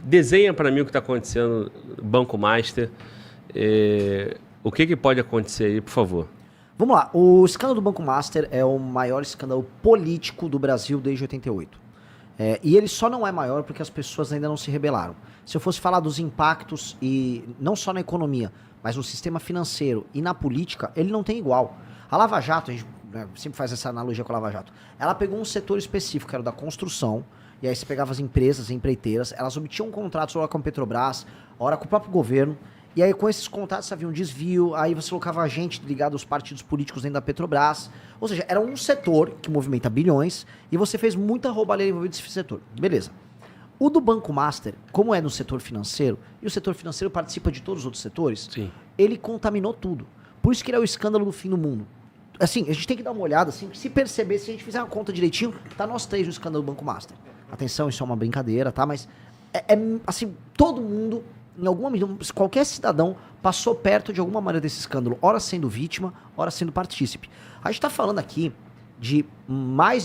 Desenha para mim o que está acontecendo no Banco Master. O que pode acontecer aí, por favor? Vamos lá. O escândalo do Banco Master é o maior escândalo político do Brasil desde 88. E ele só não é maior porque as pessoas ainda não se rebelaram. Se eu fosse falar dos impactos, e não só na economia, mas no sistema financeiro e na política, ele não tem igual. A Lava Jato, a gente sempre faz essa analogia com a Lava Jato, ela pegou um setor específico, que era o da construção, e aí você pegava as empresas, empreiteiras, elas obtinham contratos ora com a Petrobras, ora com o próprio governo, e aí com esses contratos havia um desvio, aí você colocava gente ligada aos partidos políticos dentro da Petrobras, ou seja, era um setor que movimenta bilhões, e você fez muita roubalheira envolvida nesse setor. Beleza. O do Banco Master, como é no setor financeiro, e o setor financeiro participa de todos os outros setores, Sim. ele contaminou tudo. Por isso que ele é o escândalo do fim do mundo. Assim, a gente tem que dar uma olhada, assim, se perceber, se a gente fizer uma conta direitinho, tá nós três no escândalo do Banco Master. Atenção, isso é uma brincadeira, tá? Mas, assim, todo mundo, em alguma medida, qualquer cidadão passou perto de alguma maneira desse escândalo, ora sendo vítima, ora sendo partícipe. A gente tá falando aqui de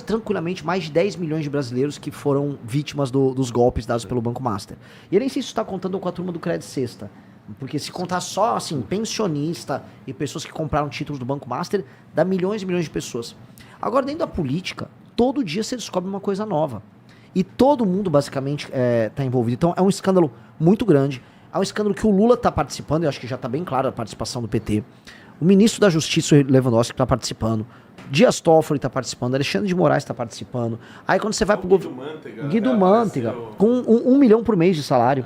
tranquilamente, mais de 10 milhões de brasileiros que foram vítimas dos golpes dados pelo Banco Master. E eu nem sei se isso tá contando com a turma do Credit Sexta. Porque se contar só, assim, pensionista e pessoas que compraram títulos do Banco Master, dá milhões e milhões de pessoas. Agora, dentro da política, todo dia você descobre uma coisa nova. E todo mundo, basicamente, tá envolvido. Então, é um escândalo muito grande. É um escândalo que o Lula tá participando, eu acho que já tá bem claro a participação do PT. O ministro da Justiça, o Lewandowski, tá participando. Dias Toffoli tá participando, Alexandre de Moraes tá participando. Aí, quando você vai pro governo... Guido Mantega, com 1 milhão por mês de salário.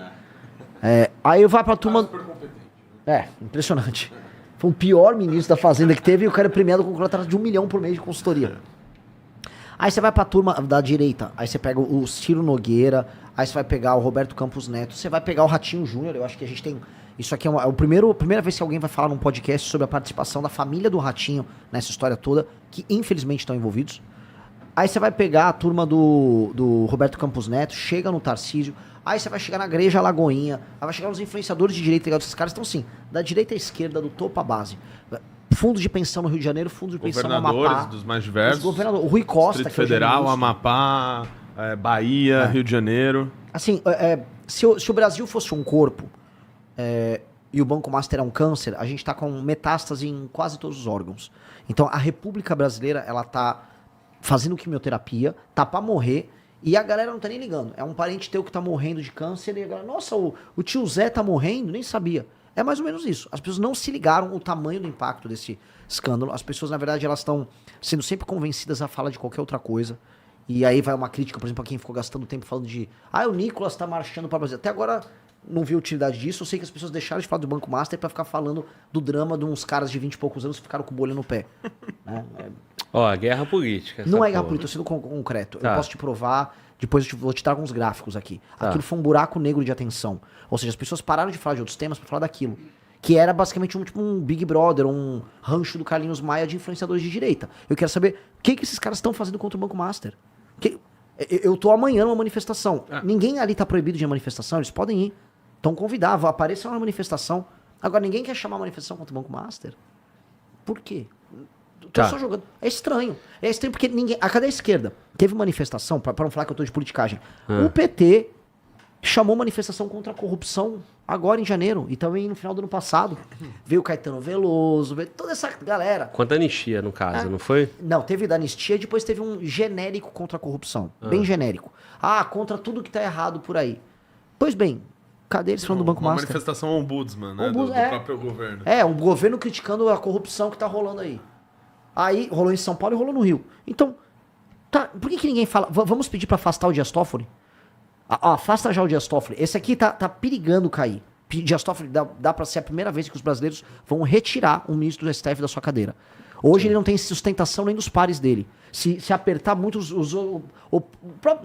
Aí vai pra turma... Impressionante. Foi o pior ministro da Fazenda que teve e o cara é premiado com um contrato de 1 milhão por mês de consultoria. Aí você vai pra turma da direita, aí você pega o Ciro Nogueira, aí você vai pegar o Roberto Campos Neto, você vai pegar o Ratinho Júnior, eu acho que a gente tem... Isso aqui é a primeira vez que alguém vai falar num podcast sobre a participação da família do Ratinho nessa história toda, que infelizmente estão envolvidos. Aí você vai pegar a turma do Roberto Campos Neto, chega no Tarcísio, aí você vai chegar na Greja Lagoinha, aí vai chegar nos influenciadores de direita ligados a esses caras. Então, sim, da direita à esquerda, do topo à base. Fundo de pensão no Rio de Janeiro, fundo de pensão no Amapá. Governadores dos mais diversos. O Rui Costa, Distrito Federal, Amapá, Bahia, Rio de Janeiro. Assim, se o Brasil fosse um corpo e o Banco Master é um câncer, a gente tá com metástase em quase todos os órgãos. Então, a República Brasileira, ela tá fazendo quimioterapia, tá pra morrer, e a galera não tá nem ligando. É um parente teu que tá morrendo de câncer, e a galera, nossa, o tio Zé tá morrendo, nem sabia. É mais ou menos isso. As pessoas não se ligaram o tamanho do impacto desse escândalo. As pessoas, na verdade, elas estão sendo sempre convencidas a falar de qualquer outra coisa. E aí vai uma crítica, por exemplo, a quem ficou gastando tempo falando de o Nicolas tá marchando para o Brasil. Até agora não vi utilidade disso. Eu sei que as pessoas deixaram de falar do Banco Master para ficar falando do drama de uns caras de 20 e poucos anos que ficaram com bolha no pé. Né? Guerra política. Não é guerra política, tô sendo concreto. Tá. Eu posso te provar, depois vou te dar alguns gráficos aqui. Tá. Aquilo foi um buraco negro de atenção. Ou seja, as pessoas pararam de falar de outros temas para falar daquilo. Que era basicamente um Big Brother, um rancho do Carlinhos Maia de influenciadores de direita. Eu quero saber o que esses caras estão fazendo contra o Banco Master. Eu tô amanhã numa manifestação. Ninguém ali tá proibido de ir à manifestação, eles podem ir. Estão convidados, apareçam na manifestação. Agora, ninguém quer chamar a manifestação contra o Banco Master. Por quê? Tô só jogando. É estranho. É estranho porque ninguém... Cadê a esquerda? Teve manifestação, pra não falar que eu tô de politicagem. O PT chamou manifestação contra a corrupção agora em janeiro. E também no final do ano passado. Veio o Caetano Veloso, veio toda essa galera. Quanto anistia, no caso, não foi? Não, teve da anistia e depois teve um genérico contra a corrupção. Bem genérico. contra tudo que tá errado por aí. Pois bem, cadê eles falando do Banco Master? Uma manifestação ombudsman, né? Do próprio governo. Um governo criticando a corrupção que tá rolando aí. Aí rolou em São Paulo e rolou no Rio. Então, tá, por que ninguém fala? Vamos pedir pra afastar o Dias Toffoli? Afasta já o Dias Toffoli. Esse aqui tá perigando cair. Dias Toffoli dá pra ser a primeira vez que os brasileiros vão retirar um ministro do STF da sua cadeira. Hoje ele não tem sustentação nem dos pares dele. Se apertar muito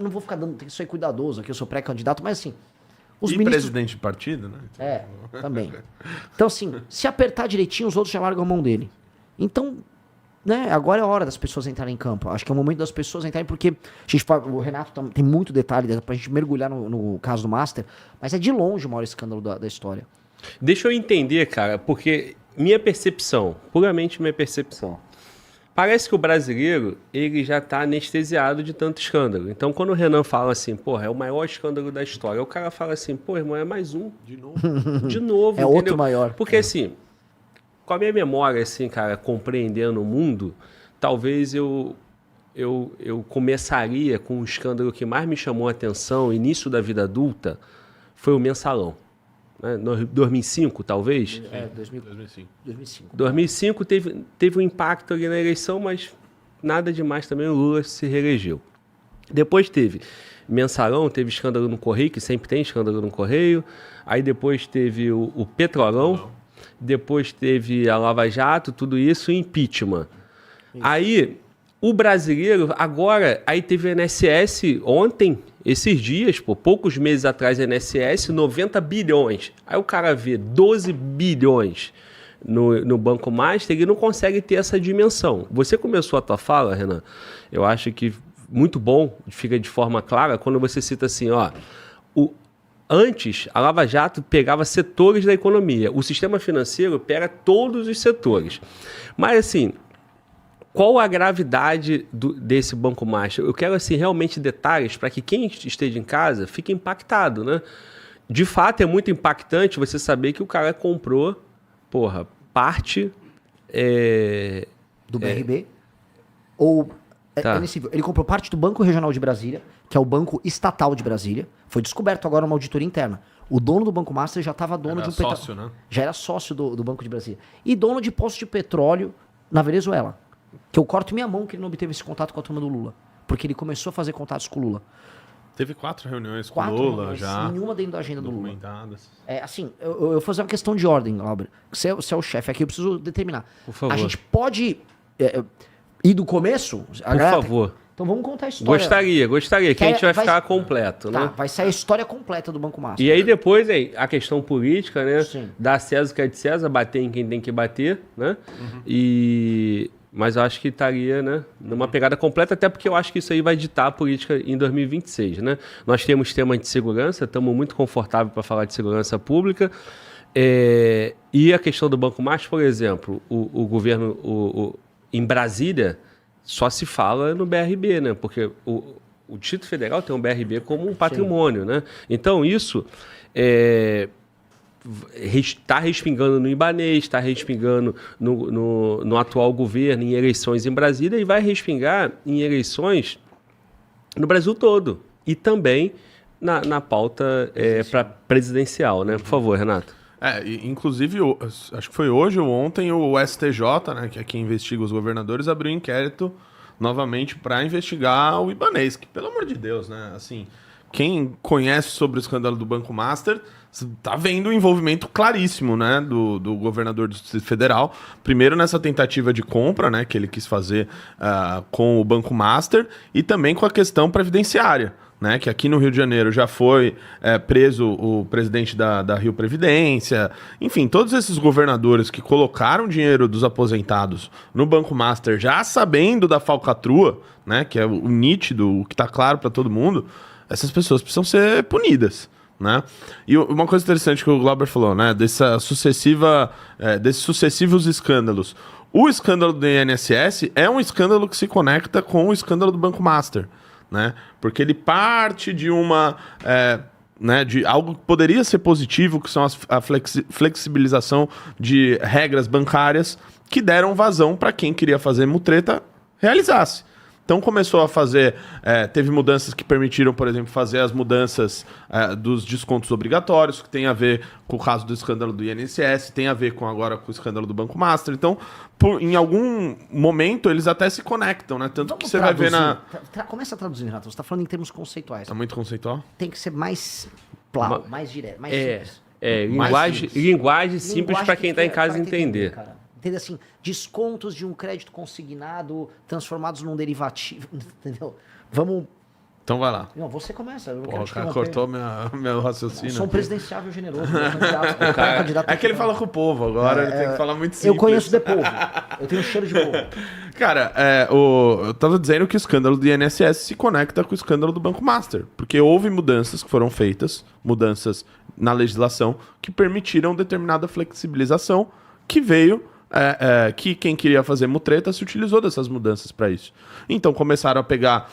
não vou ficar dando, tem que ser cuidadoso aqui, eu sou pré-candidato, mas assim... Os ministros... presidente de partido, né? Também. Então assim, se apertar direitinho, os outros já largam a mão dele. Então, né, agora é a hora das pessoas entrarem em campo. Acho que é o momento das pessoas entrarem, porque o Renato tem muito detalhe pra gente mergulhar no caso do Master, mas é de longe o maior escândalo da história. Deixa eu entender, cara, porque minha percepção, puramente minha percepção, parece que o brasileiro, ele já está anestesiado de tanto escândalo. Então, quando o Renan fala assim, porra, é o maior escândalo da história, o cara fala assim, pô, irmão, é mais um. De novo. De novo, É entendeu? outro maior. Porque, assim, com a minha memória, assim, cara, compreendendo o mundo, talvez eu começaria com um escândalo que mais me chamou a atenção, início da vida adulta, foi o Mensalão. Né? 2005, talvez? 2005. 2005 teve um impacto ali na eleição, mas nada demais também, o Lula se reelegeu. Depois teve Mensalão, teve escândalo no Correio, que sempre tem escândalo no Correio. Aí depois teve o Petrolão, depois teve a Lava Jato, tudo isso, e impeachment. Aí, o brasileiro, agora, aí teve o INSS ontem, esses dias, poucos meses atrás, INSS, 90 bilhões. Aí o cara vê 12 bilhões no Banco Master, ele não consegue ter essa dimensão. Você começou a tua fala, Renan, eu acho que muito bom, fica de forma clara, quando você cita assim, ó, antes, a Lava Jato pegava setores da economia, o sistema financeiro pega todos os setores. Mas, assim, qual a gravidade desse Banco Master? Eu quero, assim, realmente detalhes para que quem esteja em casa fique impactado, né? De fato, é muito impactante você saber que o cara comprou, parte... do BRB. Ou... Tá. Ele comprou parte do Banco Regional de Brasília, que é o Banco Estatal de Brasília. Foi descoberto agora uma auditoria interna. O dono do Banco Master já estava dono de um petróleo. Sócio, né? Já era sócio do Banco de Brasília. E dono de poços de petróleo na Venezuela. Que eu corto minha mão que ele não obteve esse contato com a turma do Lula. Porque ele começou a fazer contatos com o Lula. Teve 4 reuniões com o Lula já. Nenhuma dentro da agenda do Lula. Documentadas. Assim, eu vou fazer uma questão de ordem, Glauber. Você é o chefe aqui, eu preciso determinar. Por favor. A gente pode ir do começo? Por favor. Então vamos contar a história. Gostaria, que a gente vai ficar completo, Tá, né? vai sair a história completa do Banco Master. E aí depois, a questão política, né? Sim. Dar César o que é de César, bater em quem tem que bater, né? Mas eu acho que estaria, né, numa pegada completa, até porque eu acho que isso aí vai ditar a política em 2026, né? Nós temos tema de segurança, estamos muito confortáveis para falar de segurança pública. E a questão do Banco Master, por exemplo, o governo em Brasília só se fala no BRB, né? Porque o Distrito Federal tem um BRB como um patrimônio, né? Então isso está respingando no Ibanez, está respingando no atual governo, em eleições em Brasília, e vai respingar em eleições no Brasil todo. E também na pauta presidencial, né? Por favor, Renato. Inclusive, acho que foi hoje ou ontem, o STJ, né, que é quem investiga os governadores, abriu um inquérito novamente para investigar o Ibanez, que, pelo amor de Deus, né? Assim, quem conhece sobre o escândalo do Banco Master está vendo o envolvimento claríssimo, né, do governador do Distrito Federal. Primeiro nessa tentativa de compra, né, que ele quis fazer com o Banco Master, e também com a questão previdenciária, né, que aqui no Rio de Janeiro já foi preso o presidente da Rio Previdência. Enfim, todos esses governadores que colocaram dinheiro dos aposentados no Banco Master, já sabendo da falcatrua, né, que é o nítido, o que está claro para todo mundo, essas pessoas precisam ser punidas, né? E uma coisa interessante que o Glauber falou, né, desses sucessivos escândalos. O escândalo do INSS é um escândalo que se conecta com o escândalo do Banco Master, né? Porque ele parte de de algo que poderia ser positivo, que são a flexibilização de regras bancárias, que deram vazão para quem queria fazer mutreta realizasse. Então começou a fazer, teve mudanças que permitiram, por exemplo, fazer as mudanças dos descontos obrigatórios, que tem a ver com o caso do escândalo do INSS, tem a ver agora com o escândalo do Banco Master. Então, em algum momento, eles até se conectam, né? Tanto que você vai ver na... Começa a traduzir, Renato. Você está falando em termos conceituais. Tá muito conceitual? Tem que ser mais claro, mais direto, mais simples. Linguagem simples para quem está em casa entender. Cara. Entender assim, descontos de um crédito consignado transformados num derivativo, entendeu? Vamos... Então vai lá. Não, você começa. O cara cortou meu raciocínio. Eu sou um presidenciável generoso. É que ele fala com o povo agora, ele tem que falar muito simples. Eu conheço de povo. Eu tenho cheiro de povo. Cara, eu tava dizendo que o escândalo do INSS se conecta com o escândalo do Banco Master, porque houve mudanças que foram feitas, mudanças na legislação, que permitiram determinada flexibilização, que veio que quem queria fazer mutreta se utilizou dessas mudanças para isso. Então começaram a pegar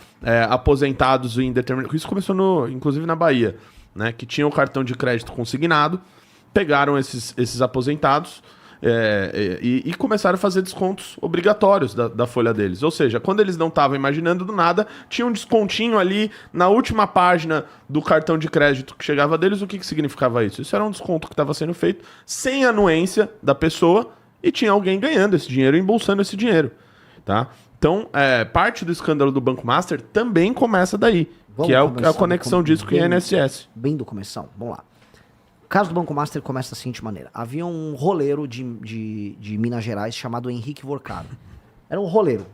aposentados em determinado... Isso começou, inclusive, na Bahia, né? Que tinham o cartão de crédito consignado, pegaram esses aposentados e começaram a fazer descontos obrigatórios da folha deles. Ou seja, quando eles não estavam imaginando do nada, tinha um descontinho ali na última página do cartão de crédito que chegava deles. O que significava isso? Isso era um desconto que estava sendo feito sem anuência da pessoa e tinha alguém ganhando esse dinheiro, embolsando esse dinheiro. Tá? Então, parte do escândalo do Banco Master também começa daí, que é a conexão disso com o INSS. Bem do começão. Vamos lá. O caso do Banco Master começa da seguinte maneira. Havia um roleiro de Minas Gerais chamado Henrique Vorcaro. Era um roleiro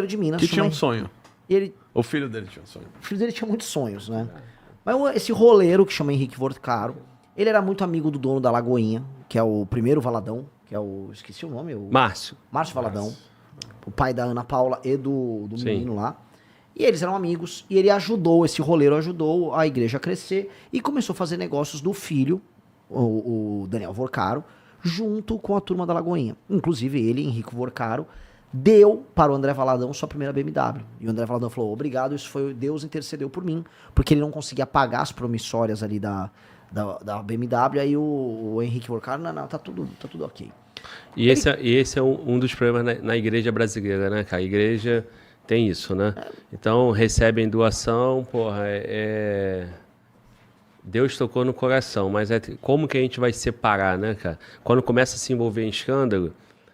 de Minas. Que tinha um sonho. Ele, o filho dele tinha um sonho. O filho dele tinha muitos sonhos, né? Mas esse roleiro, que chama Henrique Vorcaro, ele era muito amigo do dono da Lagoinha, que é o primeiro Valadão, que é o... Esqueci o nome. Márcio Valadão. O pai da Ana Paula e do menino lá. E eles eram amigos, e ele esse roleiro ajudou a igreja a crescer e começou a fazer negócios do filho, o Daniel Vorcaro, junto com a turma da Lagoinha. Inclusive ele, Henrique Vorcaro, deu para o André Valadão sua primeira BMW. E o André Valadão falou, obrigado, isso foi Deus intercedeu por mim, porque ele não conseguia pagar as promissórias ali da BMW, aí o Henrique Vorcaro, não, tá tudo ok. E esse é um dos problemas na igreja brasileira, né, cara? A igreja tem isso, né? Então, recebem doação, porra, Deus tocou no coração, mas como que a gente vai separar, né, cara? Quando começa a se envolver em escândalo,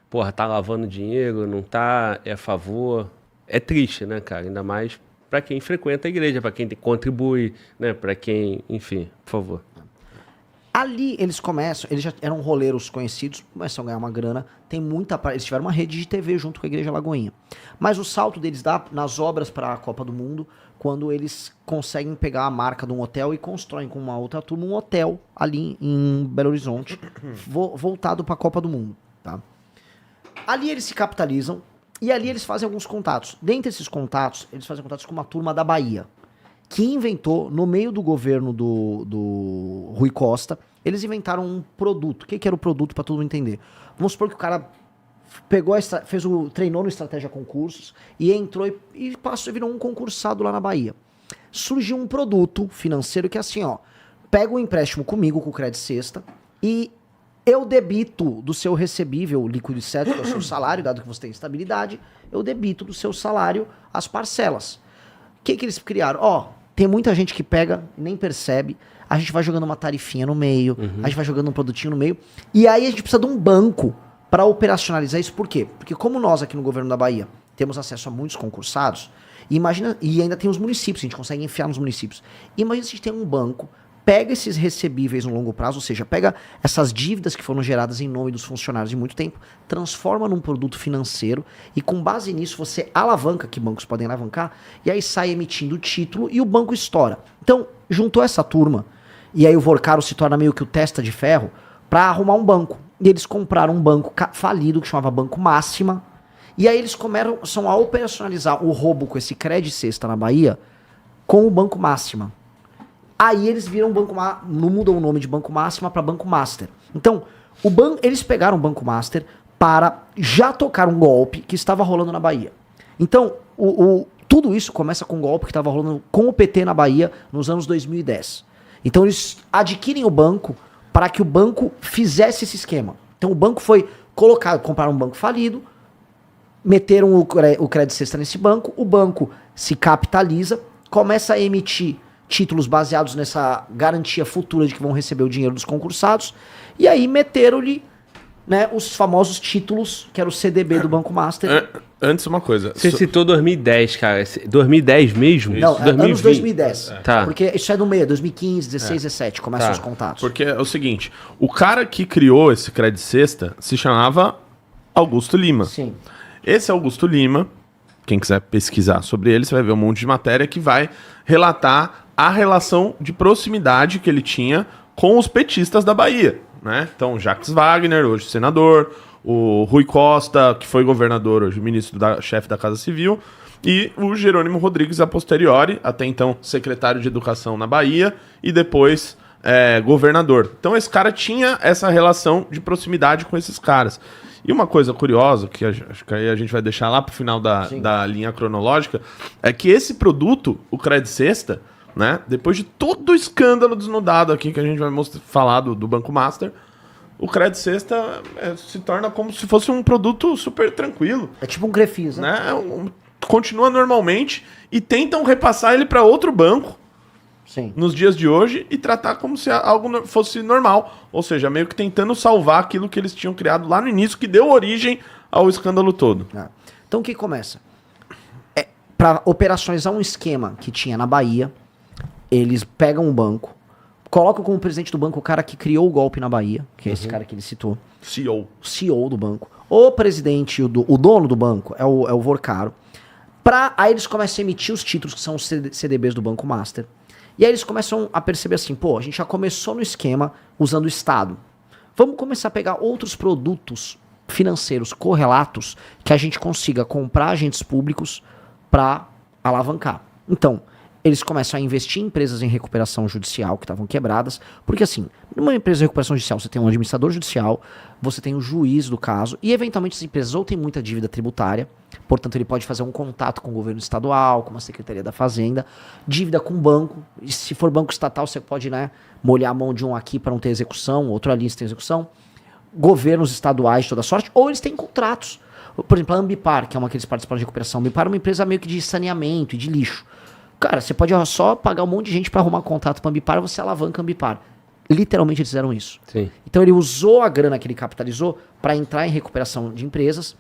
porra, tá lavando dinheiro, não tá, é a favor. É triste, né, cara? Ainda mais para quem frequenta a igreja, para quem contribui, né, para quem, enfim, por favor. Ali eles já eram roleiros conhecidos, começam a ganhar uma grana, eles tiveram uma rede de TV junto com a Igreja Lagoinha. Mas o salto deles dá nas obras para a Copa do Mundo, quando eles conseguem pegar a marca de um hotel e constroem com uma outra turma um hotel ali em Belo Horizonte, voltado para a Copa do Mundo. Tá? Ali eles se capitalizam e ali eles fazem alguns contatos. Dentre esses contatos, eles fazem contatos com uma turma da Bahia, que inventou, no meio do governo do Rui Costa, eles inventaram um produto. O que era o produto, para todo mundo entender? Vamos supor que o cara treinou no Estratégia Concursos e entrou e virou um concursado lá na Bahia. Surgiu um produto financeiro que é assim, ó, pega um empréstimo comigo, com o Credit Sexta, e eu debito do seu recebível líquido e certo, que é o seu salário, dado que você tem estabilidade, eu debito do seu salário as parcelas. O que eles criaram? Tem muita gente que pega, nem percebe, a gente vai jogando uma tarifinha no meio, a gente vai jogando um produtinho no meio, e aí a gente precisa de um banco para operacionalizar isso. Por quê? Porque como nós aqui no governo da Bahia temos acesso a muitos concursados, e ainda tem os municípios, a gente consegue enfiar nos municípios. Imagina se a gente tem um banco, pega esses recebíveis no longo prazo, ou seja, pega essas dívidas que foram geradas em nome dos funcionários de muito tempo, transforma num produto financeiro e com base nisso você alavanca, que bancos podem alavancar, e aí sai emitindo título e o banco estoura. Então, juntou essa turma, e aí o Vorcaro se torna meio que o testa de ferro, para arrumar um banco. E eles compraram um banco falido que chamava Banco Máxima, e aí eles começam a operacionalizar o roubo com esse Credit Sexta na Bahia com o Banco Máxima. Aí eles viram não mudou o nome de Banco Máxima para Banco Master. Então, eles pegaram o Banco Master para já tocar um golpe que estava rolando na Bahia. Então, tudo isso começa com um golpe que estava rolando com o PT na Bahia nos anos 2010. Então, eles adquirem o banco para que o banco fizesse esse esquema. Então, o banco foi compraram um banco falido, meteram o Credit Sexta nesse banco, o banco se capitaliza, começa a emitir títulos baseados nessa garantia futura de que vão receber o dinheiro dos concursados, e aí meteram-lhe, né, os famosos títulos, que era o CDB do Banco Master. Antes uma coisa. Você citou 2010, cara. 2010 mesmo? Não, 2020. Anos 2010. Tá. Porque isso é do meio, 2015, 16, 17, começam os contatos. Porque é o seguinte, o cara que criou esse Credit Sexta se chamava Augusto Lima. Sim. Esse Augusto Lima, quem quiser pesquisar sobre ele, você vai ver um monte de matéria que vai relatar a relação de proximidade que ele tinha com os petistas da Bahia, né? Então, Jacques Wagner, hoje senador, o Rui Costa, que foi governador, hoje chefe da Casa Civil, e o Jerônimo Rodrigues, a posteriori, até então secretário de Educação na Bahia, e depois governador. Então, esse cara tinha essa relação de proximidade com esses caras. E uma coisa curiosa, que acho que aí a gente vai deixar lá pro final da linha cronológica, é que esse produto, o Cred Sexta, né, depois de todo o escândalo desnudado aqui que a gente vai falar do Banco Master, o Cred Sexta se torna como se fosse um produto super tranquilo. É tipo um Grefisa. Né? Continua normalmente e tentam repassar ele para outro banco. Sim. Nos dias de hoje e tratar como se algo fosse normal. Ou seja, meio que tentando salvar aquilo que eles tinham criado lá no início, que deu origem ao escândalo todo. Então o que começa? Para operações, há um esquema que tinha na Bahia, eles pegam um banco, colocam como presidente do banco o cara que criou o golpe na Bahia, que é esse cara que ele citou. CEO do banco. O presidente, o dono do banco é o Vorcaro. Aí eles começam a emitir os títulos, que são os CDBs do Banco Master. E aí eles começam a perceber assim, pô, a gente já começou no esquema usando o Estado. Vamos começar a pegar outros produtos financeiros correlatos que a gente consiga comprar agentes públicos para alavancar. Então, eles começam a investir em empresas em recuperação judicial que estavam quebradas, porque assim, numa empresa de recuperação judicial você tem um administrador judicial, você tem o juiz do caso, e eventualmente as empresas ou têm muita dívida tributária, portanto ele pode fazer um contato com o governo estadual, com a Secretaria da Fazenda, dívida com o banco, e se for banco estatal você pode, né, molhar a mão de um aqui para não ter execução, outro ali se tem execução, governos estaduais de toda sorte, ou eles têm contratos. Por exemplo, a Ambipar, que é uma que eles participaram de recuperação, a Ambipar é uma empresa meio que de saneamento e de lixo. Cara, você pode só pagar um monte de gente para arrumar contato para a Ambipar, você alavanca a Ambipar. Literalmente eles fizeram isso. Sim. Então ele usou a grana que ele capitalizou para entrar em recuperação de empresas,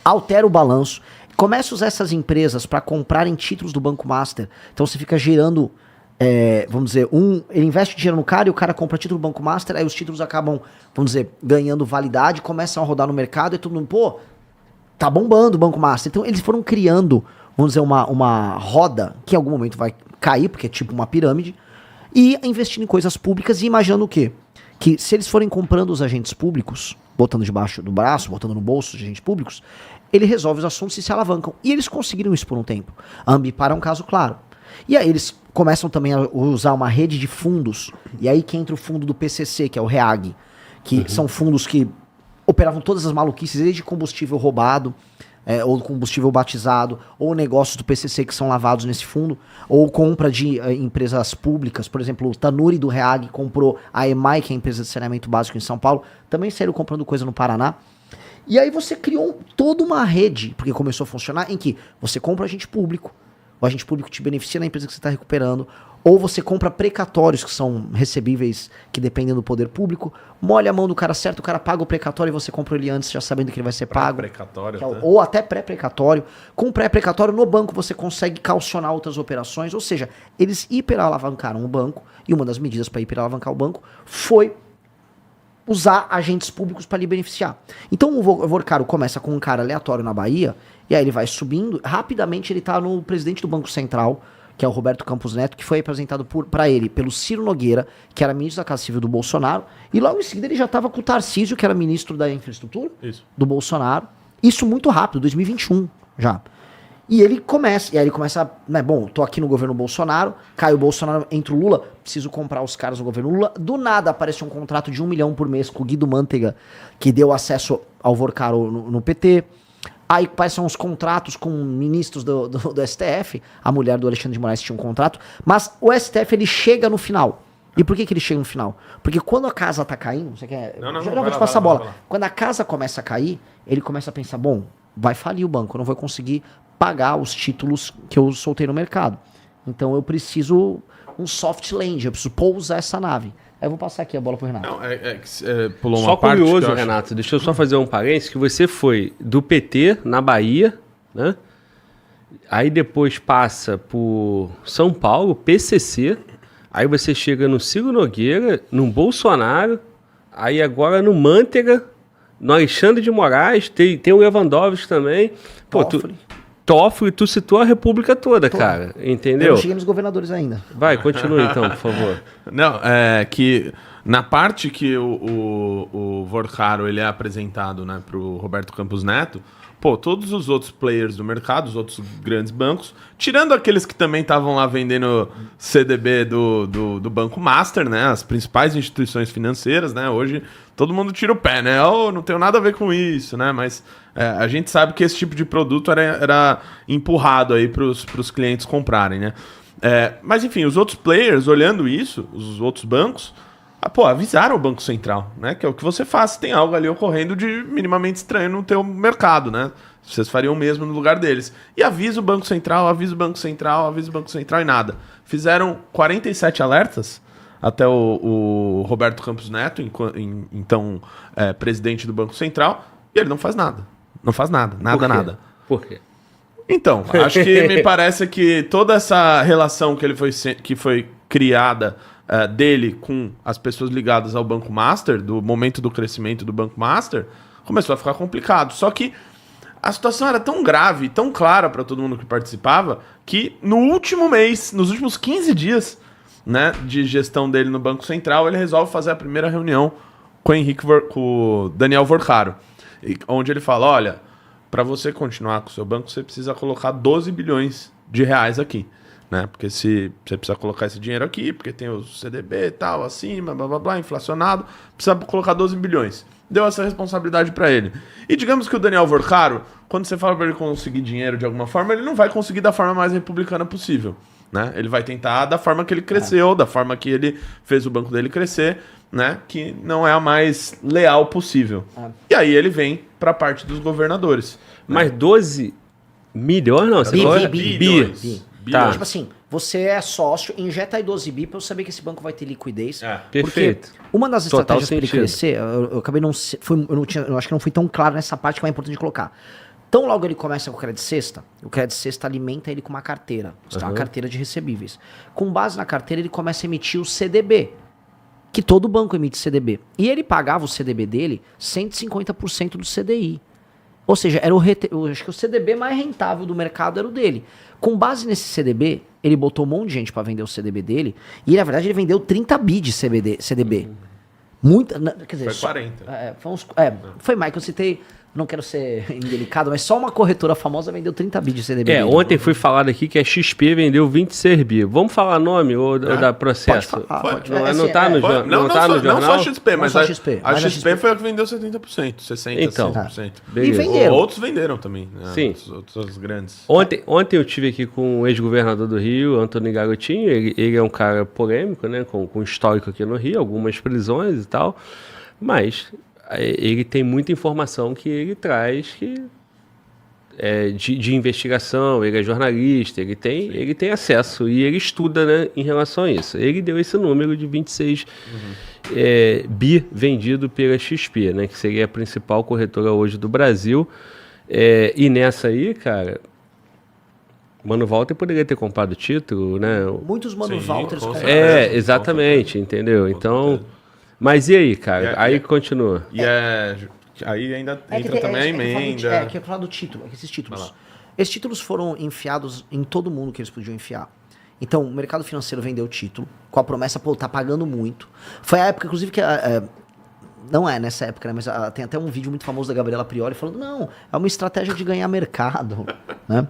altera o balanço, começa a usar essas empresas para comprarem títulos do Banco Master. Então você fica gerando, vamos dizer, ele investe dinheiro no cara e o cara compra título do Banco Master, aí os títulos acabam, vamos dizer, ganhando validade, começam a rodar no mercado e todo mundo, pô, tá bombando o Banco Master. Então eles foram criando, vamos dizer, uma roda que em algum momento vai cair, porque é tipo uma pirâmide, e investindo em coisas públicas e imaginando o quê? Que se eles forem comprando os agentes públicos, botando debaixo do braço, botando no bolso de agentes públicos, ele resolve os assuntos e se alavancam. E eles conseguiram isso por um tempo. A Ambipar é um caso claro. E aí eles começam também a usar uma rede de fundos, e aí que entra o fundo do PCC, que é o REAG, que são fundos que operavam todas as maluquices, desde combustível roubado, ou combustível batizado, ou negócios do PCC que são lavados nesse fundo, ou compra de empresas públicas. Por exemplo, o Tanuri do REAG comprou a EMAI, que é a empresa de saneamento básico em São Paulo, também saíram comprando coisa no Paraná. E aí você criou toda uma rede, porque começou a funcionar, em que você compra agente público, o agente público te beneficia na empresa que você está recuperando, ou você compra precatórios, que são recebíveis que dependem do poder público, molha a mão do cara certo, o cara paga o precatório e você compra ele antes, já sabendo que ele vai ser pago. Precatório, ou até pré-precatório. Com pré-precatório, no banco você consegue calcionar outras operações, ou seja, eles hiperalavancaram o banco, e uma das medidas para hiperalavancar o banco foi usar agentes públicos para lhe beneficiar. Então o Vorcaro começa com um cara aleatório na Bahia, e aí ele vai subindo, rapidamente ele tá no presidente do Banco Central, que é o Roberto Campos Neto, que foi apresentado para ele pelo Ciro Nogueira, que era ministro da Casa Civil do Bolsonaro, e logo em seguida ele já estava com o Tarcísio, que era ministro da Infraestrutura do Bolsonaro. Isso muito rápido, 2021 já. E ele começa, né, bom, tô aqui no governo Bolsonaro, cai o Bolsonaro, entra o Lula, preciso comprar os caras no governo Lula. Do nada aparece um contrato de 1 milhão por mês com o Guido Mantega, que deu acesso ao Vorcaro no PT. Aí aparecem uns contratos com ministros do STF, a mulher do Alexandre de Moraes tinha um contrato, mas o STF ele chega no final. E por que ele chega no final? Porque quando a casa tá caindo, você quer... Já vou te passar a bola. Quando a casa começa a cair, ele começa a pensar, bom, vai falir o banco, eu não vou conseguir pagar os títulos que eu soltei no mercado. Então eu preciso um soft land, eu preciso pousar essa nave. Aí eu vou passar aqui a bola pro Renato. Não, pulou uma só parte curioso, que eu Renato, deixa eu só fazer um parênteses, que você foi do PT na Bahia, né? Aí depois passa por São Paulo, PCC, aí você chega no Ciro Nogueira, no Bolsonaro, aí agora no Mantega, no Alexandre de Moraes, tem o Lewandowski também. Pô, Toffoli, tu citou a República toda, cara, entendeu? Eu não cheguei nos governadores ainda. Vai, continua então, por favor. Não, que na parte que o Vorcaro ele é apresentado, né, pro Roberto Campos Neto, pô, todos os outros players do mercado, os outros grandes bancos, tirando aqueles que também estavam lá vendendo CDB do Banco Master, né? As principais instituições financeiras, né? Hoje todo mundo tira o pé, né? Oh, não tenho nada a ver com isso, né? Mas a gente sabe que esse tipo de produto era empurrado aí para os clientes comprarem, né? Mas enfim, os outros players, olhando isso, os outros bancos, avisaram o Banco Central, né? Que é o que você faz se tem algo ali ocorrendo de minimamente estranho no teu mercado, né? Vocês fariam o mesmo no lugar deles. E avisa o Banco Central, avisa o Banco Central, avisa o Banco Central e nada. Fizeram 47 alertas até o Roberto Campos Neto, então presidente do Banco Central, e ele não faz nada. Não faz nada, nada. Por quê? Então, acho que me parece que toda essa relação que foi criada dele com as pessoas ligadas ao Banco Master, do momento do crescimento do Banco Master, começou a ficar complicado. Só que a situação era tão grave, tão clara para todo mundo que participava, que no último mês, nos últimos 15 dias, né, de gestão dele no Banco Central, ele resolve fazer a primeira reunião com o Daniel Vorcaro, onde ele fala, olha, para você continuar com o seu banco, você precisa colocar 12 bilhões de reais aqui. Né? Porque se você precisa colocar esse dinheiro aqui, porque tem o CDB e tal, acima, blá blá blá, inflacionado, precisa colocar 12 bilhões. Deu essa responsabilidade para ele. E digamos que o Daniel Vorcaro, quando você fala para ele conseguir dinheiro de alguma forma, ele não vai conseguir da forma mais republicana possível. Né? Ele vai tentar da forma que ele cresceu, da forma que ele fez o banco dele crescer, né? Que não é a mais leal possível. E aí ele vem para a parte dos governadores. Mas 12 milhões não? Você falou? Bi. Tá. Tipo assim, você é sócio, injeta aí 12 bi pra eu saber que esse banco vai ter liquidez. Perfeito. Porque uma das Total estratégias para ele sentido. crescer, eu acabei eu acho que não fui tão claro nessa parte que é importante de colocar. Então logo ele começa com o Crédito Sexta, o Crédito Sexta alimenta ele com uma carteira, uma carteira de recebíveis. Com base na carteira ele começa a emitir o CDB, que todo banco emite CDB. E ele pagava o CDB dele 150% do CDI. Ou seja, era acho que o CDB mais rentável do mercado era o dele. Com base nesse CDB, ele botou um monte de gente para vender o CDB dele. E, na verdade, ele vendeu 30 bi de CDB. Muita, quer dizer, Foi 40. Foi mais que eu citei. Não quero ser indelicado, mas só uma corretora famosa vendeu 30 bi de CDB dele. Ontem foi falado aqui que a XP vendeu 26 bi. Vamos falar nome ou dar processo? Pode Não, falar. não tá no jornal? Não só a XP, mas só a a XP. XP. A XP foi a que vendeu 70%, 60%, Então, 100%. E venderam. Outros venderam também. Né? Sim. Outros grandes. Ontem eu tive aqui com o ex-governador do Rio, Antônio Garotinho. Ele é um cara polêmico, né? Com histórico aqui no Rio, algumas prisões e tal. Mas ele tem muita informação que ele traz de investigação, ele é jornalista, ele tem acesso e ele estuda, né, em relação a isso. Ele deu esse número de 26 bi vendido pela XP, né, que seria a principal corretora hoje do Brasil. E nessa aí, cara, Mano Walter poderia ter comprado o título, né? Muitos Mano Walters compraram. Exatamente, entendeu? Então... Mas e aí, cara? Aí continua. Aí ainda entra também a emenda. Que eu falar do título, esses títulos. Esses títulos foram enfiados em todo mundo que eles podiam enfiar. Então, o mercado financeiro vendeu o título, com a promessa, tá pagando muito. Foi a época, inclusive, que... não é nessa época, né? Mas tem até um vídeo muito famoso da Gabriela Prioli falando, não, é uma estratégia de ganhar mercado, né?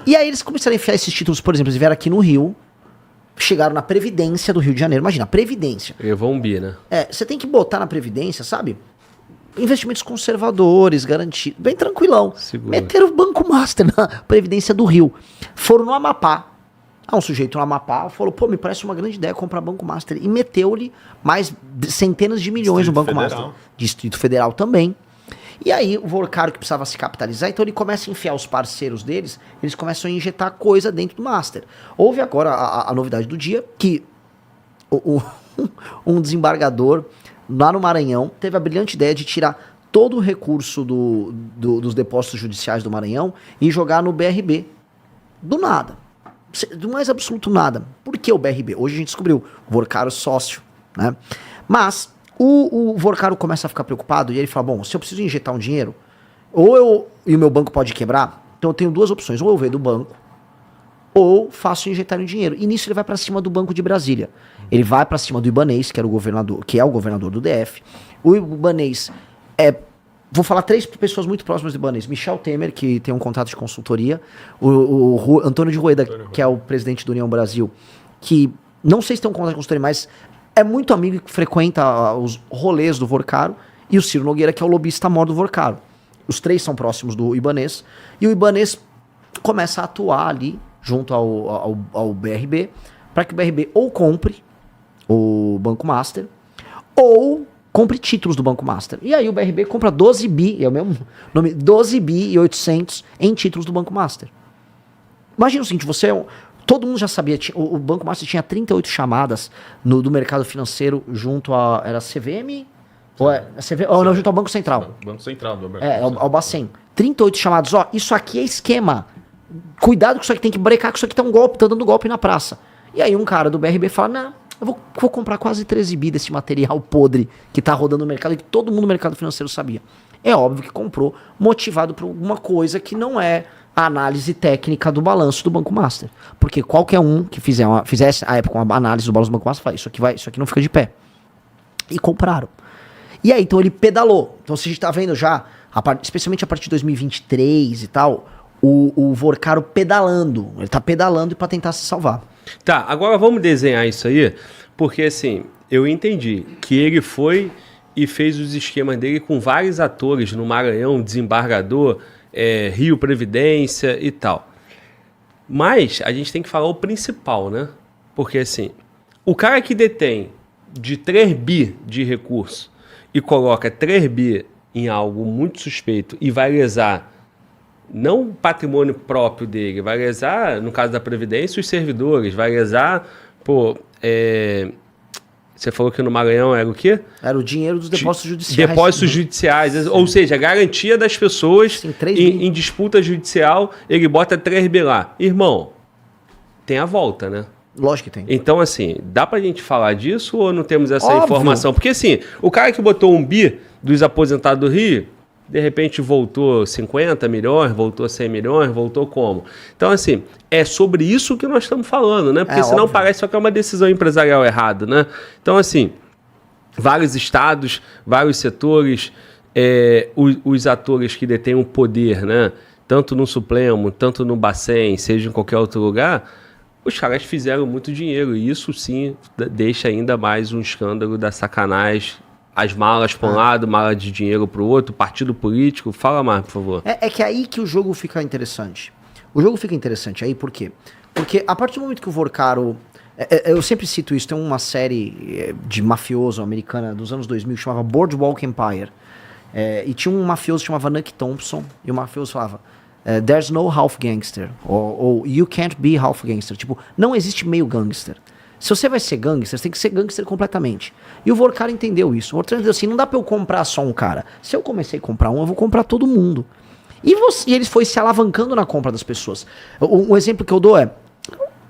E aí eles começaram a enfiar esses títulos, por exemplo, eles vieram aqui no Rio, chegaram na Previdência do Rio de Janeiro. Imagina, Previdência. Levou um bi, né? Você tem que botar na Previdência, sabe? Investimentos conservadores, garantidos, bem tranquilão. Seguro. Meteram o Banco Master na Previdência do Rio. Foram no Amapá. Um sujeito no Amapá falou, me parece uma grande ideia comprar Banco Master. E meteu-lhe mais centenas de milhões no Banco Master. Distrito Federal também. E aí o Vorcaro que precisava se capitalizar, então ele começa a enfiar os parceiros deles, eles começam a injetar coisa dentro do Master. Houve agora a novidade do dia, que um desembargador lá no Maranhão teve a brilhante ideia de tirar todo o recurso dos depósitos judiciais do Maranhão e jogar no BRB. Do nada. Do mais absoluto nada. Por que o BRB? Hoje a gente descobriu, o Vorcaro sócio, né? Mas... O Vorcaro começa a ficar preocupado e ele fala, bom, se eu preciso injetar um dinheiro, e o meu banco pode quebrar, então eu tenho duas opções, ou eu vendo o banco, ou faço injetar um dinheiro. E nisso ele vai para cima do Banco de Brasília. Ele vai para cima do Ibanez, que é o governador do DF. O Ibanez Vou falar 3 pessoas muito próximas do Ibanez. Michel Temer, que tem um contrato de consultoria. O Antônio de Rueda, que é o presidente do União Brasil, que não sei se tem um contrato de consultoria, mas é muito amigo que frequenta os rolês do Vorcaro. E o Ciro Nogueira, que é o lobista maior do Vorcaro. Os 3 são próximos do Ibanez. E o Ibanez começa a atuar ali, junto ao BRB, para que o BRB ou compre o Banco Master, ou compre títulos do Banco Master. E aí o BRB compra 12 bi, é o mesmo nome, 12 bi e 800 em títulos do Banco Master. Imagina o seguinte, todo mundo já sabia, o Banco Master tinha 38 chamadas do mercado financeiro junto era a CVM? Ou não, junto ao Banco Central. Banco Central do Banco ao Bacen. 38 chamadas, isso aqui é esquema. Cuidado que isso aqui tem que brecar, que isso aqui tá dando golpe na praça. E aí um cara do BRB fala, não, eu vou comprar quase 13 bi desse material podre que tá rodando no mercado e que todo mundo no mercado financeiro sabia. É óbvio que comprou motivado por alguma coisa que não é a análise técnica do balanço do Banco Master. Porque qualquer um que fizesse à época uma análise do balanço do Banco Master fala, isso aqui não fica de pé. E compraram. E aí, então ele pedalou. Então se a gente tá vendo já, especialmente a partir de 2023 e tal, o Vorcaro pedalando. Ele tá pedalando para tentar se salvar. Tá, agora vamos desenhar isso aí, porque assim, eu entendi que ele foi e fez os esquemas dele com vários atores no Maranhão, desembargador, Rio Previdência e tal. Mas a gente tem que falar o principal, né? Porque assim, o cara que detém de 3 bi de recurso e coloca 3 bi em algo muito suspeito e vai lesar não o patrimônio próprio dele, vai lesar, no caso da Previdência, os servidores, vai lesar, você falou que no Maranhão era o quê? Era o dinheiro dos depósitos judiciais. Depósitos judiciais, ou seja, a garantia das pessoas. Sim, em disputa judicial, ele bota 3 bi lá. Irmão, tem a volta, né? Lógico que tem. Então, assim, dá pra gente falar disso ou não temos essa Óbvio. informação? Porque, assim, o cara que botou 1 bi dos aposentados do Rio, de repente voltou 50 milhões, voltou 100 milhões, voltou como? Então, assim, é sobre isso que nós estamos falando, né? Porque senão óbvio. parece só que é uma decisão empresarial errada, né? Então, assim, vários estados, vários setores, os atores que detêm o poder, né? Tanto no Supremo, tanto no Bacen, seja em qualquer outro lugar, os caras fizeram muito dinheiro. E isso, sim, deixa ainda mais um escândalo da sacanagem. As malas para um lado, mala de dinheiro para o outro, partido político. Fala mais, por favor. É que é aí que o jogo fica interessante. O jogo fica interessante aí por quê? Porque a partir do momento que o Vorcaro... eu sempre cito isso, tem uma série de mafioso americana dos anos 2000 que chamava Boardwalk Empire. E tinha um mafioso que chamava Nuck Thompson, e o mafioso falava... There's no half gangster, ou you can't be half gangster. Tipo, não existe meio gangster. Se você vai ser gangster, você tem que ser gangster completamente. E o Vorcaro entendeu isso. O Vorcaro entendeu assim, não dá pra eu comprar só um cara. Se eu comecei a comprar eu vou comprar todo mundo. E ele foi se alavancando na compra das pessoas. Um exemplo que eu dou é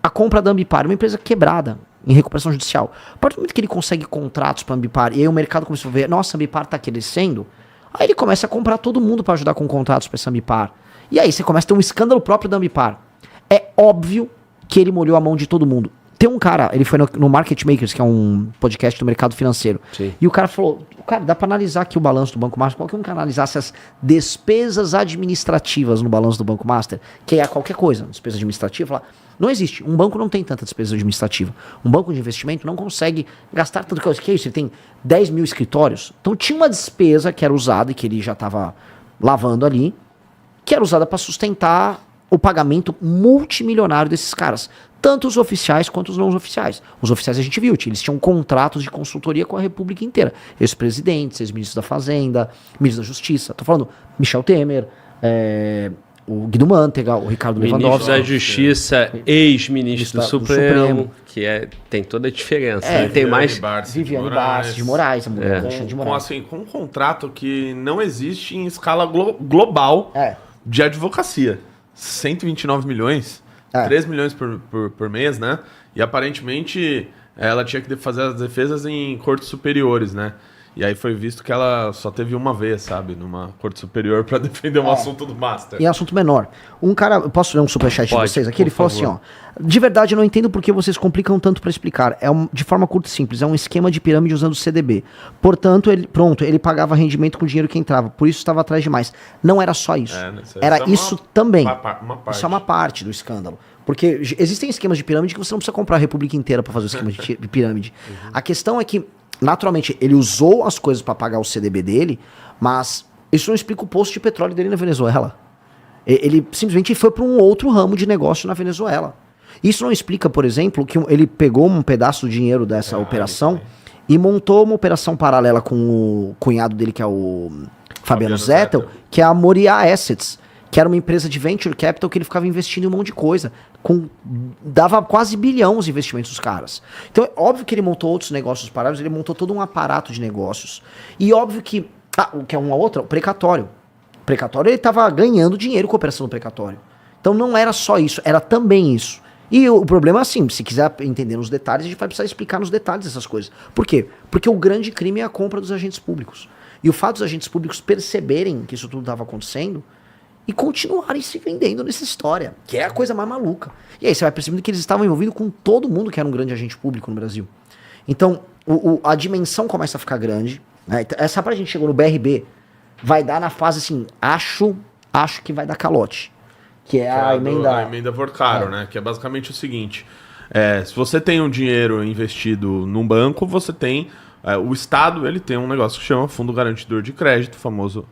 a compra da Ambipar, uma empresa quebrada em recuperação judicial. A partir do momento que ele consegue contratos pra Ambipar, e aí o mercado começou a ver, nossa, a Ambipar tá crescendo, aí ele começa a comprar todo mundo pra ajudar com contratos pra essa Ambipar. E aí você começa a ter um escândalo próprio da Ambipar. É óbvio que ele molhou a mão de todo mundo. Tem um cara, ele foi no Market Makers, que é um podcast do mercado financeiro. Sim. E o cara falou, cara, dá pra analisar aqui o balanço do Banco Master. Qualquer um que analisasse as despesas administrativas no balanço do Banco Master, que é qualquer coisa, despesa administrativa, fala, não existe. Um banco não tem tanta despesa administrativa. Um banco de investimento não consegue gastar tanto que é isso. Ele tem 10 mil escritórios. Então tinha uma despesa que era usada e que ele já estava lavando ali, que era usada para sustentar o pagamento multimilionário desses caras. Tanto os oficiais quanto os não oficiais. Os oficiais a gente viu, eles tinham contratos de consultoria com a República inteira. Ex-presidentes, ex-ministros da Fazenda, ministros da Justiça. Tô falando Michel Temer, o Guido Mantega, o Ricardo Lewandowski. Ministro da Justiça, ex-ministro do Supremo, que tem toda a diferença. Né? Tem mais... Viviane Barsi de Moraes, a mulher de Moraes. Com um contrato que não existe em escala global de advocacia. 129 milhões... 3 milhões por mês, né? E aparentemente ela tinha que fazer as defesas em cortes superiores, né? E aí foi visto que ela só teve uma vez, sabe, numa corte superior pra defender um assunto do Master. E assunto menor. Um cara, eu posso ler um superchat de vocês aqui? Ele falou assim, ó. De verdade, eu não entendo por que vocês complicam tanto pra explicar. De forma curta e simples, é um esquema de pirâmide usando o CDB. Portanto, ele pagava rendimento com o dinheiro que entrava. Por isso estava atrás demais. Não era só isso. Era isso também. Uma parte. Isso é uma parte do escândalo. Porque existem esquemas de pirâmide que você não precisa comprar a República inteira pra fazer o esquema de pirâmide. A questão é que, naturalmente, ele usou as coisas pra pagar o CDB dele, mas isso não explica o poço de petróleo dele na Venezuela. Ele simplesmente foi para um outro ramo de negócio na Venezuela. Isso não explica, por exemplo, que ele pegou um pedaço do dinheiro dessa operação e montou uma operação paralela com o cunhado dele, que é o Fabiano Zettel, que é a Moria Assets, que era uma empresa de venture capital que ele ficava investindo em um monte de coisa. Dava quase bilhões de investimentos dos caras. Então é óbvio que ele montou outros negócios paralelos, ele montou todo um aparato de negócios. E óbvio que, o que é uma outra, o precatório. O precatório, ele estava ganhando dinheiro com a operação do precatório. Então não era só isso, era também isso. E o problema é assim, se quiser entender nos detalhes, a gente vai precisar explicar nos detalhes essas coisas. Por quê? Porque o grande crime é a compra dos agentes públicos. E o fato dos agentes públicos perceberem que isso tudo estava acontecendo e continuarem se vendendo nessa história, que é a coisa mais maluca. E aí você vai percebendo que eles estavam envolvidos com todo mundo que era um grande agente público no Brasil. Então, a dimensão começa a ficar grande. Né? Essa parte a gente chegou no BRB, vai dar na fase assim, acho que vai dar calote. Que é a emenda... A emenda Vorcaro, né? Que é basicamente o seguinte. Se você tem um dinheiro investido num banco, você tem... o Estado, ele tem um negócio que chama Fundo Garantidor de Crédito, famoso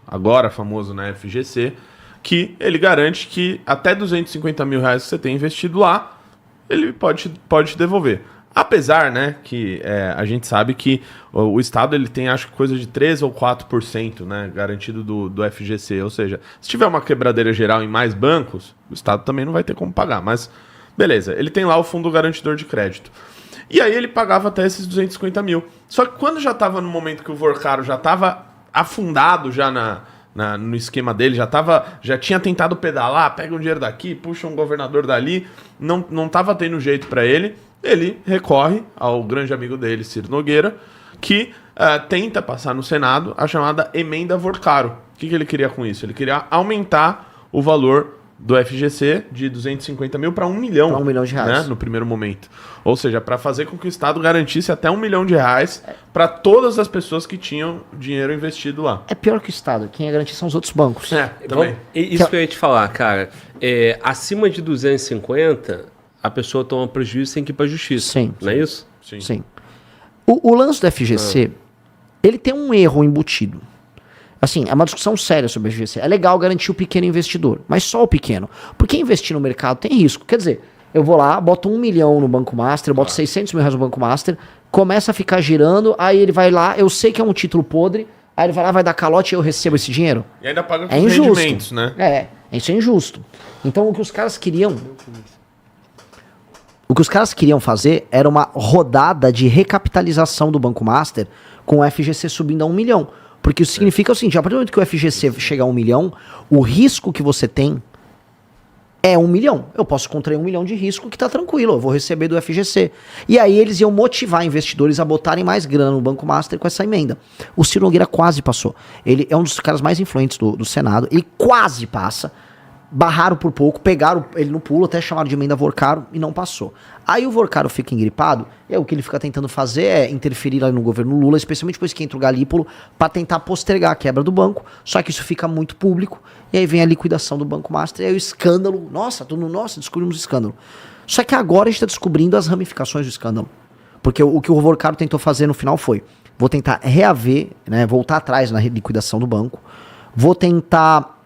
na FGC, que ele garante que até 250 mil reais que você tem investido lá, ele pode te devolver. Apesar, né, que a gente sabe que o Estado ele tem, acho que coisa de 3 ou 4%, né, garantido do FGC. Ou seja, se tiver uma quebradeira geral em mais bancos, o Estado também não vai ter como pagar. Mas, beleza, ele tem lá o Fundo Garantidor de Crédito. E aí ele pagava até esses 250 mil. Só que quando já estava no momento que o Vorcaro já estava afundado já no esquema dele, já tinha tentado pedalar, pega um dinheiro daqui, puxa um governador dali, não estava tendo jeito para ele recorre ao grande amigo dele, Ciro Nogueira, que tenta passar no Senado a chamada emenda Vorcaro. O que ele queria com isso? Ele queria aumentar o valor do FGC de 250 mil para 1 milhão. Para 1 milhão de reais. Né, no primeiro momento. Ou seja, para fazer com que o Estado garantisse até 1 milhão de reais para todas as pessoas que tinham dinheiro investido lá. É pior que o Estado. Quem ia garantir são os outros bancos. Também. Isso que eu ia te falar, cara. Acima de 250, a pessoa toma prejuízo sem que ir para a justiça. Sim. Não é isso? Sim. O lance do FGC, ele tem um erro embutido. Assim, é uma discussão séria sobre o FGC. É legal garantir o pequeno investidor, mas só o pequeno. Porque investir no mercado tem risco. Quer dizer, eu vou lá, boto 1 milhão no Banco Master, boto 600 mil reais no Banco Master, começa a ficar girando, aí ele vai lá, eu sei que é um título podre, aí ele vai lá, vai dar calote e eu recebo esse dinheiro. E ainda paga com os rendimentos, né? Isso é injusto. Então o que os caras queriam... O que os caras queriam fazer era uma rodada de recapitalização do Banco Master com o FGC subindo a 1 milhão. Porque isso significa o seguinte, a partir do momento que o FGC chega a 1 milhão, o risco que você tem é 1 milhão. Eu posso contrair 1 milhão de risco que tá tranquilo, eu vou receber do FGC. E aí eles iam motivar investidores a botarem mais grana no Banco Master com essa emenda. O Ciro Nogueira quase passou. Ele é um dos caras mais influentes do Senado, ele quase passa. Barraram por pouco, pegaram ele no pulo, até chamaram de emenda Vorcaro e não passou. Aí o Vorcaro fica engripado, e o que ele fica tentando fazer é interferir lá no governo Lula, especialmente depois que entra o Galípolo, para tentar postergar a quebra do banco, só que isso fica muito público, e aí vem a liquidação do Banco Master, e aí o escândalo, nossa, descobrimos o escândalo. Só que agora a gente está descobrindo as ramificações do escândalo. Porque o que o Vorcaro tentou fazer no final foi, vou tentar reaver, né, voltar atrás na liquidação do banco, vou tentar...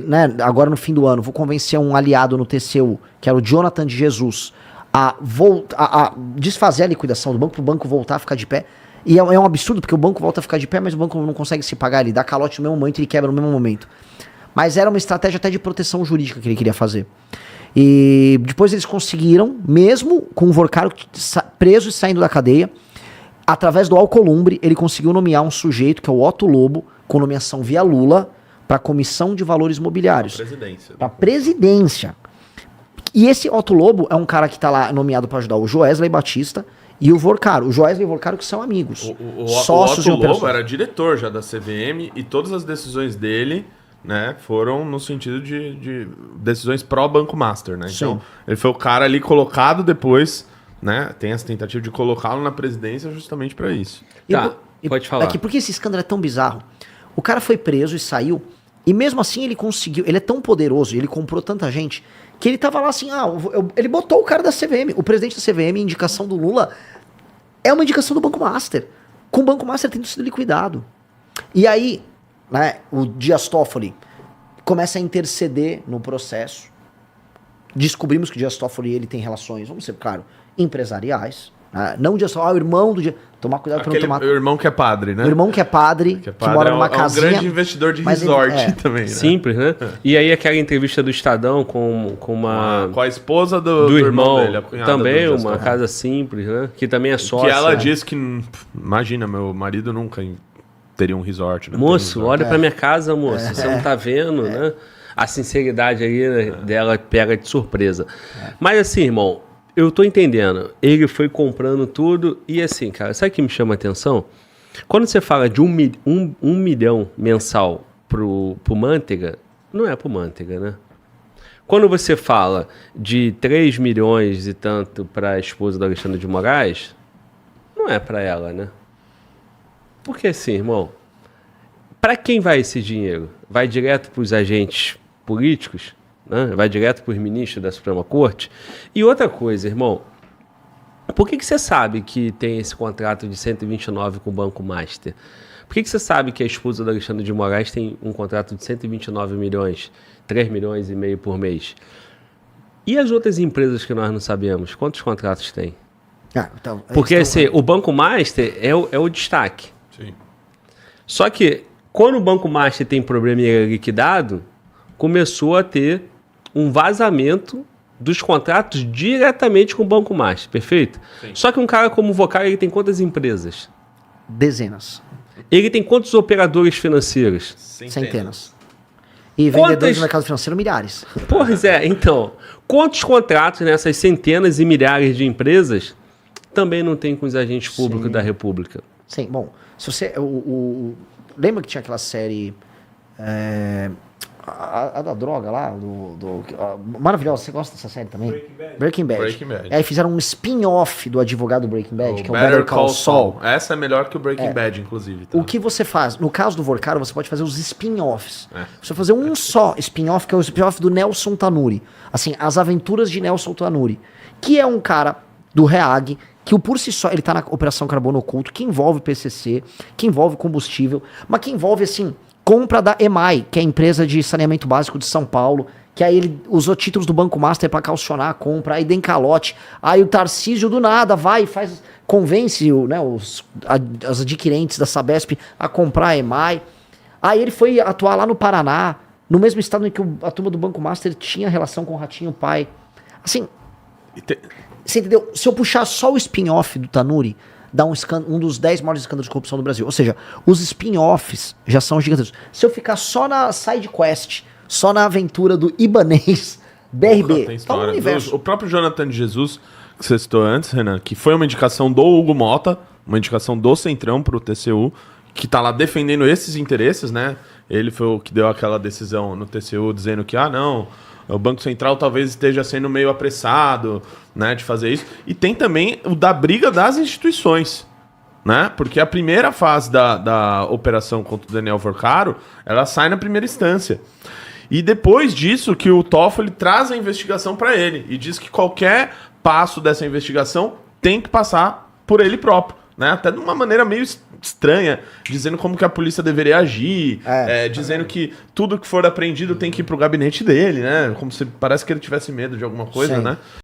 né, agora no fim do ano, vou convencer um aliado no TCU, que era o Jonathan de Jesus, a desfazer a liquidação do banco, para o banco voltar a ficar de pé. E é um absurdo, porque o banco volta a ficar de pé, mas o banco não consegue se pagar, ele dá calote no mesmo momento e ele quebra no mesmo momento. Mas era uma estratégia até de proteção jurídica que ele queria fazer. E depois eles conseguiram, mesmo com o Vorcaro preso e saindo da cadeia, através do Alcolumbre, ele conseguiu nomear um sujeito, que é o Otto Lobo, com nomeação via Lula, para a Comissão de Valores Mobiliários. Para a presidência. E esse Otto Lobo é um cara que está lá nomeado para ajudar o Joesley Batista e o Vorcaro, o Joesley e o Vorcaro, que são amigos. Sócios o em Otto Lobo operações. era diretor já da CVM e todas as decisões dele, né, foram no sentido de decisões pró-Banco Master, né? Então, ele foi o cara ali colocado depois, né? Tem essa tentativa de colocá-lo na presidência justamente para isso. Tá, pode falar. Por que esse escândalo é tão bizarro? O cara foi preso e saiu, e mesmo assim ele conseguiu, ele é tão poderoso, ele comprou tanta gente, que ele tava lá assim, ele botou o cara da CVM, o presidente da CVM, indicação do Lula, é uma indicação do Banco Master, com o Banco Master tendo sido liquidado. E aí, né, o Dias Toffoli começa a interceder no processo. Descobrimos que o Dias Toffoli ele tem relações, vamos ser claro, empresariais. Né? Não o Dias Toffoli, o irmão do Dias. Tomar cuidado para não tomar. O irmão que é padre, né? O irmão que é padre, que mora numa casinha. É um grande investidor de resort também, né? Simples, né? E aí aquela entrevista do Estadão com a esposa do irmão dele, a cunhada também, do uma casa simples, né? Que também é sócia. Que ela diz que, imagina, meu marido nunca teria um resort. Né? Moço, olha pra minha casa, moço. Você não tá vendo, né? A sinceridade aí, né, dela pega de surpresa. Mas assim, irmão, eu tô entendendo. Ele foi comprando tudo e assim, cara, sabe o que me chama a atenção? Quando você fala de um milhão mensal pro Manteiga, não é pro Manteiga, né? Quando você fala de 3 milhões e tanto para a esposa do Alexandre de Moraes, não é para ela, né? Porque assim, irmão, para quem vai esse dinheiro? Vai direto para os agentes políticos? Né? Vai direto para os ministros da Suprema Corte? E outra coisa, irmão, por que você sabe que tem esse contrato de 129 com o Banco Master? Por que você sabe que a esposa do Alexandre de Moraes tem um contrato de 129 milhões, 3 milhões e meio por mês? E as outras empresas que nós não sabemos? Quantos contratos tem? Então, porque assim, o Banco Master é o destaque. Sim. Só que quando o Banco Master tem problema e é liquidado, começou a ter um vazamento dos contratos diretamente com o Banco Master, perfeito? Sim. Só que um cara como o Vorcaro, ele tem quantas empresas? Dezenas. Ele tem quantos operadores financeiros? Centenas. E vendedores do mercado financeiro, milhares. Pois é, então, quantos contratos nessas centenas e milhares de empresas também não tem com os agentes públicos da República? Sim, bom, se você... lembra que tinha aquela série... A da droga lá, maravilhosa, você gosta dessa série também? Breaking Bad. Aí fizeram um spin-off do advogado Breaking Bad, que é o Better Call Saul. Essa é melhor que o Breaking Bad, inclusive. Tá? O que você faz? No caso do Vorcaro, você pode fazer os spin-offs. Você vai fazer um só spin-off, que é o spin-off do Nelson Tanuri. Assim, As Aventuras de Nelson Tanuri. Que é um cara do REAG, que por si só, ele tá na Operação Carbono Oculto, que envolve PCC, que envolve combustível, mas que envolve, assim... compra da EMAI, que é a empresa de saneamento básico de São Paulo, que aí ele usou títulos do Banco Master para caucionar a compra, aí tem calote, aí o Tarcísio do nada vai e convence as adquirentes da Sabesp a comprar a EMAI, aí ele foi atuar lá no Paraná, no mesmo estado em que a turma do Banco Master tinha relação com o Ratinho Pai. Assim, você entendeu? Se eu puxar só o spin-off do Tanuri, dá um dos 10 maiores escândalos de corrupção do Brasil. Ou seja, os spin-offs já são gigantescos. Se eu ficar só na side quest, só na aventura do Ibanez, BRB, tá no universo. O próprio Jonathan de Jesus, que você citou antes, Renan, que foi uma indicação do Hugo Mota, uma indicação do Centrão pro TCU, que tá lá defendendo esses interesses, né? Ele foi o que deu aquela decisão no TCU dizendo que, não... o Banco Central talvez esteja sendo meio apressado, né, de fazer isso. E tem também o da briga das instituições, né? Porque a primeira fase da operação contra o Daniel Vorcaro, ela sai na primeira instância. E depois disso que o Toffoli traz a investigação para ele e diz que qualquer passo dessa investigação tem que passar por ele próprio, né? Até de uma maneira meio estranha, dizendo como que a polícia deveria agir, dizendo que tudo que for apreendido tem que ir pro gabinete dele, né? Como se parece que ele tivesse medo de alguma coisa, né?